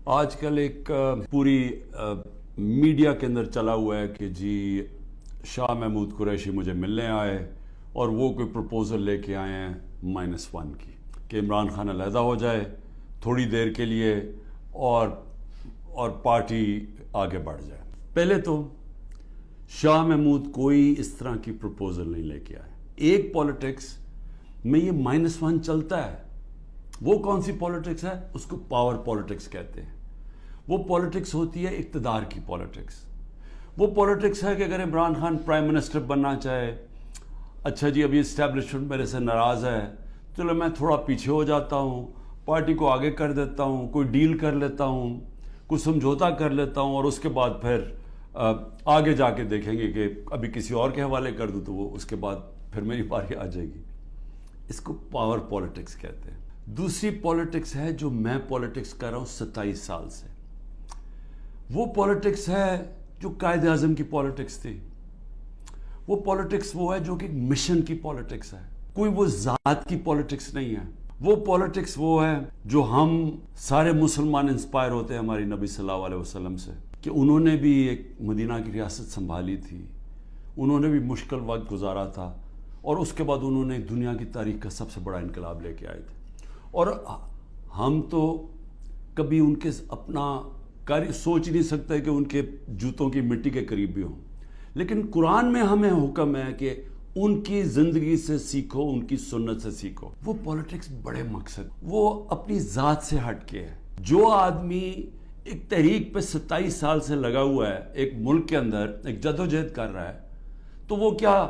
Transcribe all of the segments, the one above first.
آج کل ایک پوری میڈیا کے اندر چلا ہوا ہے کہ جی شاہ محمود قریشی مجھے ملنے آئے اور وہ کوئی پروپوزل لے کے آئے ہیں -1 کی کہ عمران خان علیحدہ ہو جائے تھوڑی دیر کے لیے اور پارٹی آگے بڑھ جائے۔ پہلے تو شاہ محمود کوئی اس طرح کی پروپوزل نہیں لے کے آئے۔ ایک پولیٹکس میں یہ -1 چلتا ہے، وہ کون سی پولیٹکس ہے؟ اس کو پاور پولیٹکس کہتے ہیں۔ وہ پولیٹکس ہوتی ہے اقتدار کی پولیٹکس۔ وہ پولیٹکس ہے کہ اگر عمران خان پرائم منسٹر بننا چاہے، اچھا جی ابھی اسٹیبلشمنٹ میرے سے ناراض ہے، چلو میں تھوڑا پیچھے ہو جاتا ہوں، پارٹی کو آگے کر دیتا ہوں، کوئی ڈیل کر لیتا ہوں، کوئی سمجھوتا کر لیتا ہوں، اور اس کے بعد پھر آگے جا کے دیکھیں گے کہ ابھی کسی اور کے حوالے کر دوں تو وہ اس کے بعد پھر میری باری آ جائے گی۔ اس کو پاور پولیٹکس کہتے ہیں۔ دوسری پولیٹکس ہے جو میں پولیٹکس کر رہا ہوں 27 سال سے، وہ پولیٹکس ہے جو قائد اعظم کی پولیٹکس تھی۔ وہ پولیٹکس وہ ہے جو کہ مشن کی پولیٹکس ہے، کوئی وہ ذات کی پولیٹکس نہیں ہے۔ وہ پولیٹکس وہ ہے جو ہم سارے مسلمان انسپائر ہوتے ہیں ہماری نبی صلی اللہ علیہ وسلم سے، کہ انہوں نے بھی ایک مدینہ کی ریاست سنبھالی تھی، انہوں نے بھی مشکل وقت گزارا تھا، اور اس کے بعد انہوں نے دنیا کی تاریخ کا سب سے بڑا انقلاب لے کے آئے تھے۔ اور ہم تو کبھی ان کے اپنا سوچ نہیں سکتے کہ ان کے جوتوں کی مٹی کے قریب بھی ہوں، لیکن قرآن میں ہمیں حکم ہے کہ ان کی زندگی سے سیکھو، ان کی سنت سے سیکھو۔ وہ پولیٹکس بڑے مقصد، وہ اپنی ذات سے ہٹ کے ہے۔ جو آدمی ایک تحریک پہ 27 سال سے لگا ہوا ہے، ایک ملک کے اندر ایک جدوجہد کر رہا ہے، تو وہ کیا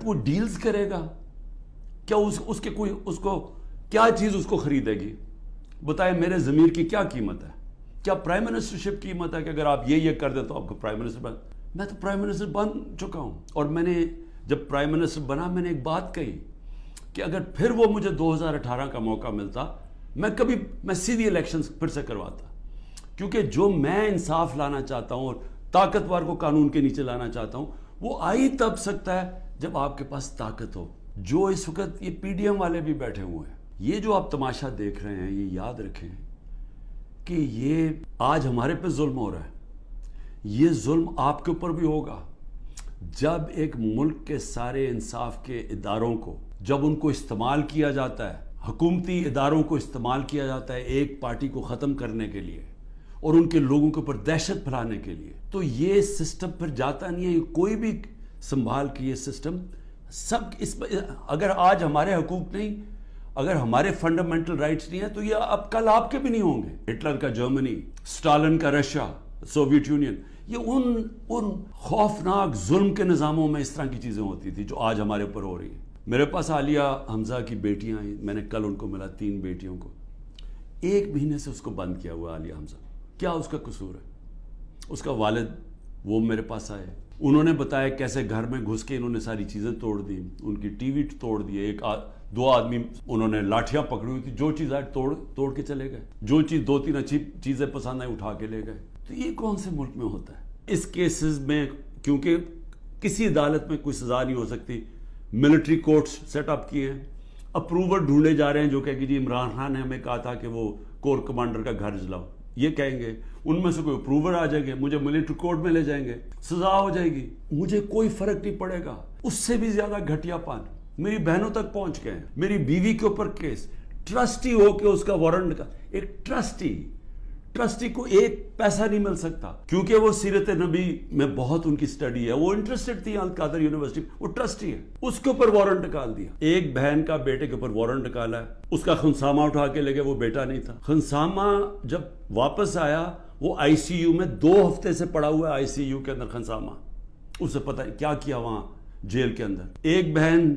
وہ ڈیلز کرے گا؟ کیا اس کو کیا چیز اس کو خریدے گی؟ بتائیں میرے ضمیر کی کیا قیمت ہے؟ کیا پرائم منسٹرشپ قیمت ہے کہ اگر آپ یہ کر دیں تو آپ کو پرائم منسٹر بن؟ میں تو پرائم منسٹر بن چکا ہوں، اور میں نے جب پرائم منسٹر بنا میں نے ایک بات کہی کہ اگر پھر وہ مجھے 2018 کا موقع ملتا میں سیدھی الیکشن پھر سے کرواتا، کیونکہ جو میں انصاف لانا چاہتا ہوں اور طاقتور کو قانون کے نیچے لانا چاہتا ہوں، وہ آئی تب سکتا ہے جب آپ کے پاس طاقت ہو۔ جو اس وقت یہ پی ڈی ایم والے بھی بیٹھے ہوئے ہیں، یہ جو آپ تماشا دیکھ رہے ہیں، یہ یاد رکھیں کہ یہ آج ہمارے پہ ظلم ہو رہا ہے، یہ ظلم آپ کے اوپر بھی ہوگا جب ایک ملک کے سارے انصاف کے اداروں کو، جب ان کو استعمال کیا جاتا ہے، حکومتی اداروں کو استعمال کیا جاتا ہے ایک پارٹی کو ختم کرنے کے لیے اور ان کے لوگوں کے اوپر دہشت پھیلانے کے لیے، تو یہ سسٹم پھر جاتا نہیں ہے۔ کوئی بھی سنبھال کے یہ سسٹم اگر آج ہمارے حقوق نہیں، اگر ہمارے فنڈامنٹل رائٹس نہیں ہیں، تو یہ اب کل آپ کے بھی نہیں ہوں گے۔ ہٹلر کا جرمنی، اسٹالن کا رشیا، سوویت یونین، یہ ان خوفناک ظلم کے نظاموں میں اس طرح کی چیزیں ہوتی تھی جو آج ہمارے اوپر ہو رہی ہیں۔ میرے پاس عالیہ حمزہ کی بیٹیاں آئیں، میں نے کل ان کو ملا، 3 بیٹیوں کو، 1 مہینے سے اس کو بند کیا ہوا عالیہ حمزہ۔ کیا اس کا قصور ہے؟ اس کا والد وہ میرے پاس آئے، انہوں نے بتایا کیسے گھر میں گھس کے انہوں نے ساری چیزیں توڑ دی، ان کی ٹی وی توڑ دیے، 2 آدمی انہوں نے لاٹھیاں پکڑی ہوئی تھی، جو چیز آئے توڑ کے چلے گئے، جو چیز 2-3 اچھی چیزیں پسند آئیں اٹھا کے لے گئے۔ تو یہ کون سے ملک میں ہوتا ہے؟ اس کیسز میں کیونکہ کسی عدالت میں کوئی سزا نہیں ہو سکتی، ملٹری کورٹس سیٹ اپ کیے ہیں، اپروور ڈھونڈے جا رہے ہیں جو کہ جی عمران خان نے ہمیں کہا تھا کہ وہ کور کمانڈر کا گھر جلاؤ، یہ کہیں گے، ان میں سے کوئی اپروور آ جائیں گے، مجھے ملٹری کورٹ میں لے جائیں گے، سزا ہو جائے گی، مجھے کوئی فرق نہیں پڑے گا۔ اس سے بھی زیادہ گھٹیا پان میری بہنوں تک پہنچ گئے ہیں، میری بیوی کے اوپر کیس، ٹرسٹی ہو کے اس کا وارنٹ کا، ایک ٹرسٹی کو 1 پیسہ نہیں مل سکتا، کیونکہ وہ سیرت نبی میں بہت ان کی سٹڈی ہے، وہ انٹرسٹڈ تھی القادر یونیورسٹی، وہ ٹرسٹی ہے، اس کے اوپر وارنٹ نکال دیا۔ ایک بہن کا بیٹے کے اوپر وارنٹ نکالا ہے، اس کا خنسامہ اٹھا کے لے گئے، وہ بیٹا نہیں تھا۔ خنسامہ جب واپس آیا، وہ آئی سی یو میں 2 ہفتے سے پڑا ہوا ہے، آئی سی یو کے اندر خنسامہ، اسے پتہ ہے کیا کیا وہاں جیل کے اندر۔ ایک بہن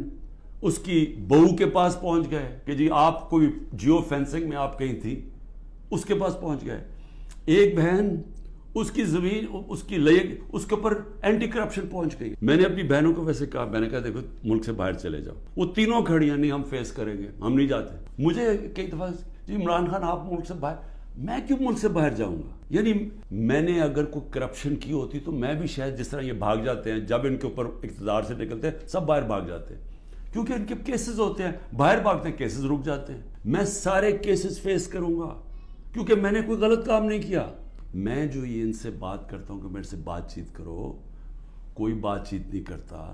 اس کی بہو کے پاس پہنچ گئے کہ جی آپ کوئی جیو فینسنگ میں آپ کہیں تھی، اس کے پاس پہنچ گئے۔ ایک بہن اس کی زمین اس کے اوپر اینٹی کرپشن پہنچ گئی۔ میں نے اپنی بہنوں کو ویسے کہا، میں نے کہا دیکھو ملک سے باہر چلے جاؤ، وہ تینوں کھڑی ہیں، نہیں ہم فیس کریں گے، ہم نہیں جاتے۔ مجھے کئی دفعہ جی عمران خان آپ ملک سے باہر، میں کیوں ملک سے باہر جاؤں گا؟ یعنی میں نے اگر کوئی کرپشن کی ہوتی تو میں بھی شاید جس طرح یہ بھاگ جاتے ہیں، جب ان کے اوپر اقتدار سے نکلتے ہیں سب باہر بھاگ جاتے ہیں، کیونکہ ان کے کیسز ہوتے ہیں، باہر بھاگتے ہیں کیسز رک جاتے ہیں۔ میں سارے کیسز فیس کروں گا، کیونکہ میں نے کوئی غلط کام نہیں کیا. میں جو یہ ان سے بات کرتا ہوں کہ میرے سے بات چیت کرو, کوئی بات چیت نہیں کرتا.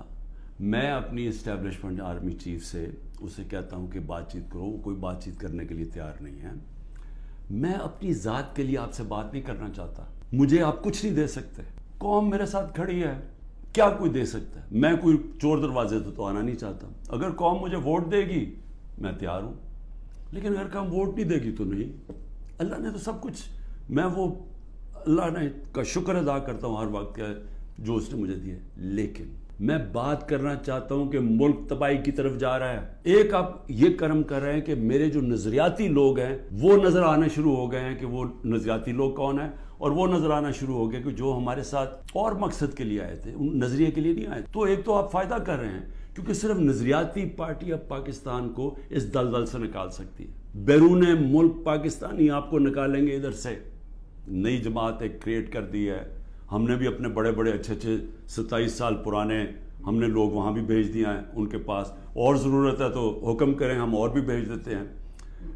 میں اپنی اسٹیبلشمنٹ آرمی چیف سے اسے کہتا ہوں کہ بات چیت کرو, وہ کوئی بات چیت کرنے کے لیے تیار نہیں ہے. میں اپنی ذات کے لیے آپ سے بات نہیں کرنا چاہتا. مجھے آپ کچھ نہیں دے سکتے. قوم میرے ساتھ کھڑی ہے, کیا کوئی دے سکتا ہے؟ میں کوئی چور دروازے تو آنا نہیں چاہتا. اگر قوم مجھے ووٹ دے گی میں تیار ہوں, لیکن اگر قوم ووٹ نہیں دے گی تو نہیں. اللہ نے تو سب کچھ, میں وہ اللہ نے کا شکر ادا کرتا ہوں ہر وقت کا جو اس نے مجھے دیا. لیکن میں بات کرنا چاہتا ہوں کہ ملک تباہی کی طرف جا رہا ہے. ایک آپ یہ کرم کر رہے ہیں کہ میرے جو نظریاتی لوگ ہیں وہ نظر آنا شروع ہو گئے ہیں کہ وہ نظریاتی لوگ کون ہیں, اور وہ نظر آنا شروع ہو گئے کہ جو ہمارے ساتھ اور مقصد کے لیے آئے تھے, ان نظریے کے لیے نہیں آئے. تو ایک تو آپ فائدہ کر رہے ہیں کیونکہ صرف نظریاتی پارٹی اب پاکستان کو اس دلدل سے نکال سکتی ہے. بیرون ملک پاکستانی آپ کو نکالیں گے ادھر سے. نئی جماعت ایک کریٹ کر دی ہے. ہم نے بھی اپنے بڑے بڑے اچھے 27 سال پرانے ہم نے لوگ وہاں بھی بھیج دیا ہیں ان کے پاس, اور ضرورت ہے تو حکم کریں ہم اور بھی بھیج دیتے ہیں.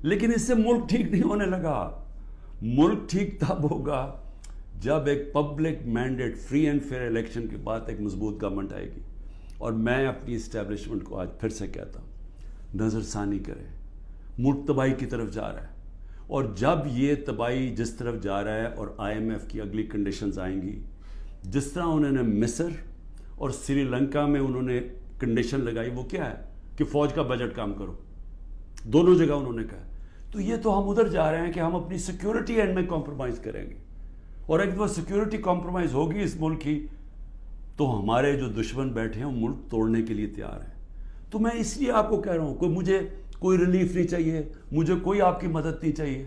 لیکن اس سے ملک ٹھیک نہیں ہونے لگا. ملک ٹھیک تب ہوگا جب ایک public mandate free and fair election کے بعد ایک مضبوط گورنمنٹ آئے گی. اور میں اپنی اسٹیبلشمنٹ کو آج پھر سے کہتا ہوں, نظر ثانی کرے, ملک تباہی کی طرف جا رہا ہے. اور جب یہ تباہی جس طرف جا رہا ہے اور آئی ایم ایف کی اگلی کنڈیشنز آئیں گی, جس طرح انہوں نے مصر اور سری لنکا میں انہوں نے کنڈیشن لگائی, وہ کیا ہے کہ فوج کا بجٹ کام کرو, دونوں جگہ انہوں نے کہا. تو یہ تو ہم ادھر جا رہے ہیں کہ ہم اپنی سیکیورٹی اینڈ میں کمپرومائز کریں گے, اور ایک دفعہ سیکیورٹی کمپرومائز ہوگی اس ملک کی تو ہمارے جو دشمن بیٹھے ہیں وہ ملک توڑنے کے لیے تیار ہیں. تو میں اس لیے آپ کو کہہ رہا ہوں کہ مجھے کوئی ریلیف نہیں چاہیے, مجھے کوئی آپ کی مدد نہیں چاہیے.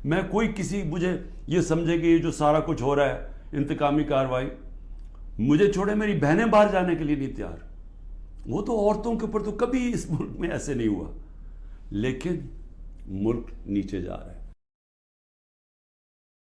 میں کوئی کسی مجھے یہ سمجھے کہ یہ جو سارا کچھ ہو رہا ہے انتقامی کارروائی, مجھے چھوڑے میری بہنیں باہر جانے کے لیے نہیں تیار. وہ تو عورتوں کے اوپر تو کبھی اس ملک میں ایسے نہیں ہوا, لیکن ملک نیچے جا رہا ہے.